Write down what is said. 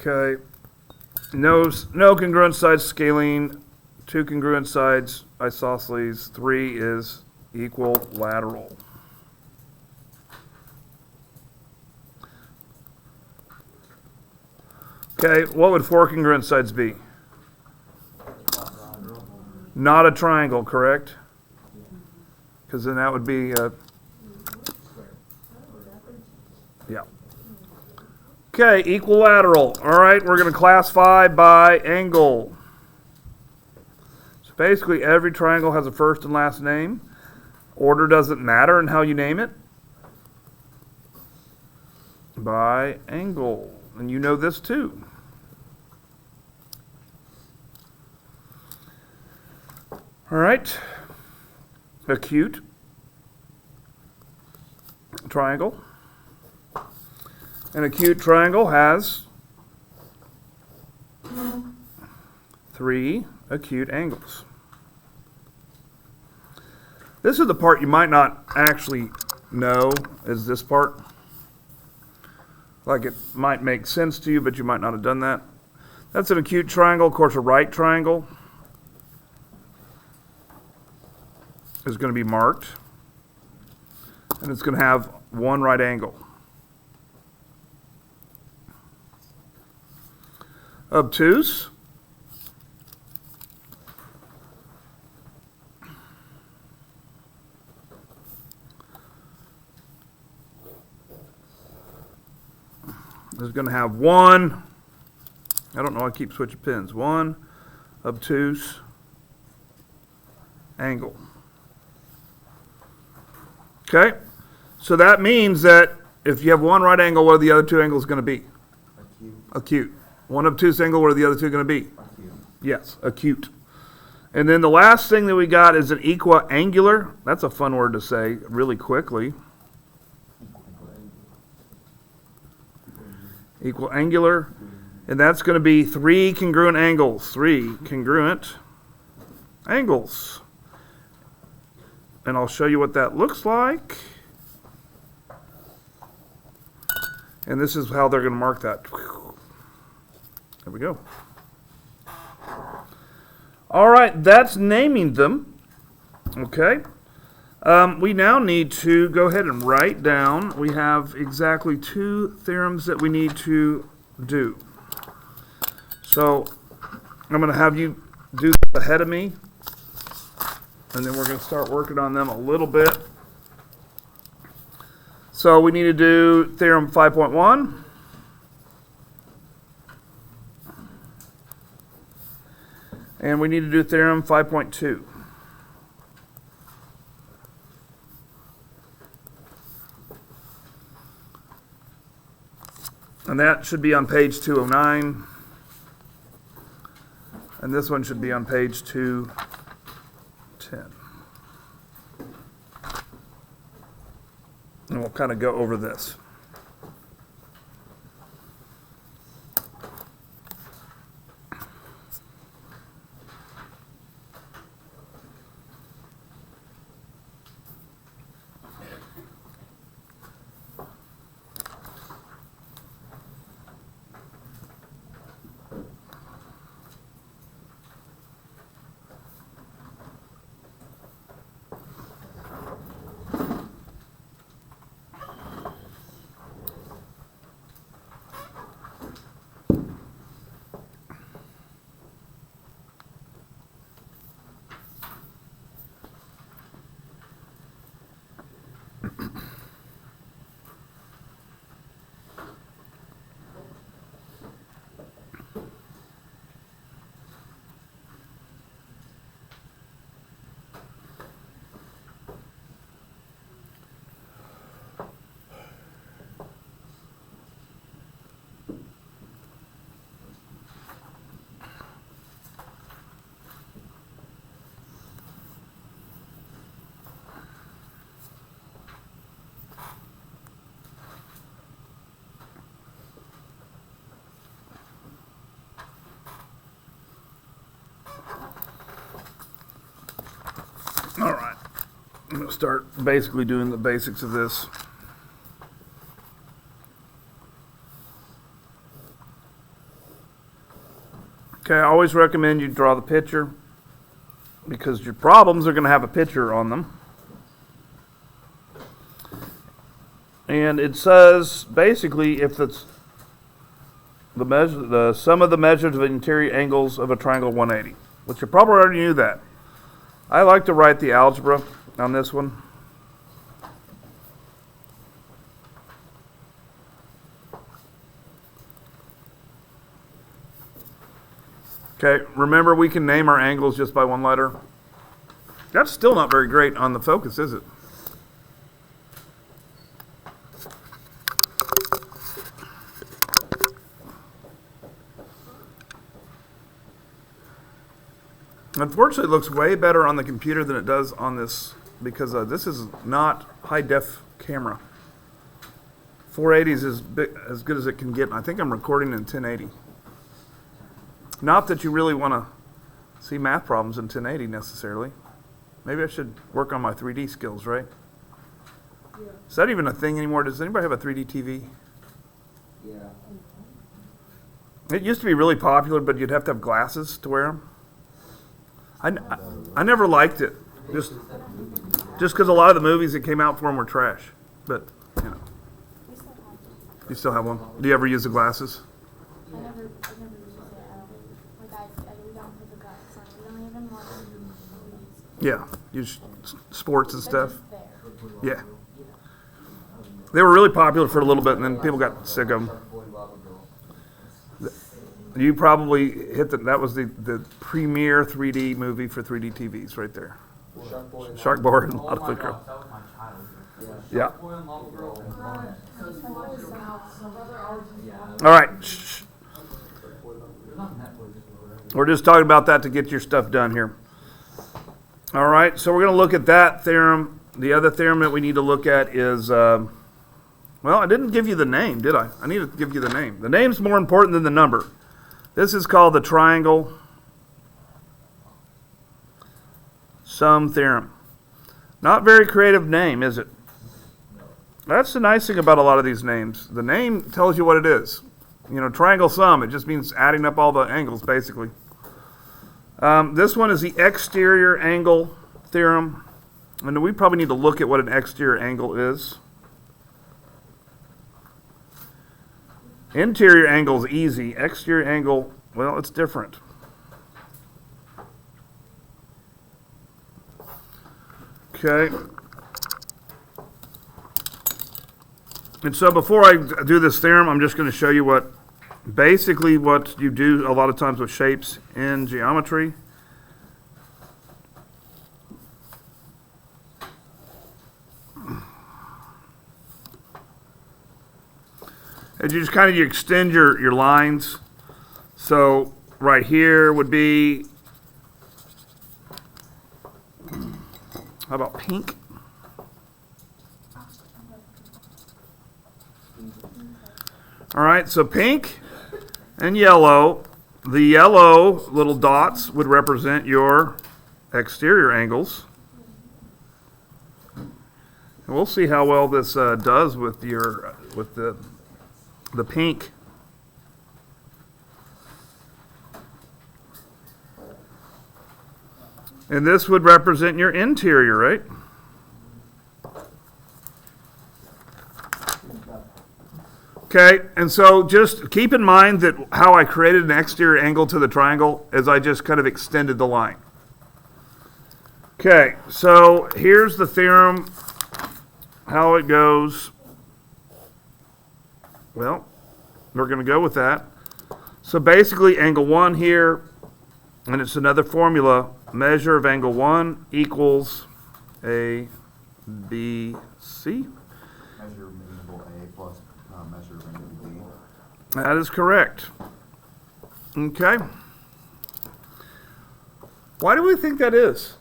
Okay. No congruent sides scalene. 2 congruent sides isosceles. 3 is equilateral. Okay, what would 4 congruent sides be? Not a triangle, correct? Because then that would be yeah. Okay, equilateral. All right, we're going to classify by angle. So basically every triangle has a first and last name. Order doesn't matter in how you name it. By angle. And you know this too. All right. Acute triangle. An acute triangle has 3 acute angles. This is the part you might not actually know, is this part. Like it might make sense to you, but you might not have done that. That's an acute triangle. Of course, a right triangle is going to be marked, and it's going to have 1 right angle. Obtuse is going to have 1, I don't know, I keep switching pins, 1 obtuse angle. Okay, so that means that if you have 1 right angle, what are the other 2 angles going to be? Acute. 1 obtuse angle, what are the other 2 going to be? Acute. Yes, acute. And then the last thing that we got is an equiangular. That's a fun word to say really quickly. Equiangular. And that's going to be 3 congruent angles. 3 congruent angles. And I'll show you what that looks like. And this is how they're going to mark that. There we go. All right, that's naming them. Okay. We now need to go ahead and write down. We have exactly 2 theorems that we need to do. So I'm going to have you do this ahead of me, and then we're going to start working on them a little bit. So we need to do theorem 5.1. And we need to do theorem 5.2. And that should be on page 209. And this one should be on page 210. And we'll kind of go over this. All right, I'm going to start basically doing the basics of this. Okay, I always recommend you draw the picture because your problems are going to have a picture on them. And it says basically if it's the sum of the measures of interior angles of a triangle 180, which you probably already knew that. I like to write the algebra on this one. Okay, remember we can name our angles just by one letter. That's still not very great on the focus, is it? Unfortunately, it looks way better on the computer than it does on this because this is not high-def camera. 480 is as good as it can get, and I think I'm recording in 1080. Not that you really want to see math problems in 1080 necessarily. Maybe I should work on my 3D skills, right? Yeah. Is that even a thing anymore? Does anybody have a 3D TV? Yeah. It used to be really popular, but you'd have to have glasses to wear them. I never liked it, just because a lot of the movies that came out for them were trash. But, you know. You still have one? Do you ever use the glasses? I never use it. We don't put the glasses on. We don't even watch movies. Yeah, use sports and stuff. They're just there. Yeah. They were really popular for a little bit, and then people got sick of them. You probably hit that was the premier 3D movie for 3D TVs right there. Shark Boy and Lava Girl. Yeah. All right. Shh. We're just talking about that to get your stuff done here. All right, so we're going to look at that theorem. The other theorem that we need to look at is, well, I didn't give you the name, did I? I need to give you the name. The name's more important than the number. This is called the triangle sum theorem. Not very creative name, is it? That's the nice thing about a lot of these names. The name tells you what it is. You know, triangle sum, it just means adding up all the angles, basically. This one is the exterior angle theorem. And we probably need to look at what an exterior angle is. Interior angle is easy. Exterior angle, well, it's different. Okay. And so before I do this theorem, I'm just going to show you basically what you do a lot of times with shapes in geometry. And you just you extend your lines. So right here would be, how about pink? All right, so pink and yellow. The yellow little dots would represent your exterior angles. And we'll see how well this does with the pink. And this would represent your interior, right? Okay, and so just keep in mind that how I created an exterior angle to the triangle is I just kind of extended the line. Okay, so here's the theorem, how it goes. Well, we're going to go with that. So basically angle 1 here, and it's another formula, measure of angle 1 equals A, B, C. Measure of angle A plus measure of angle B. That is correct. Okay. Why do we think that is?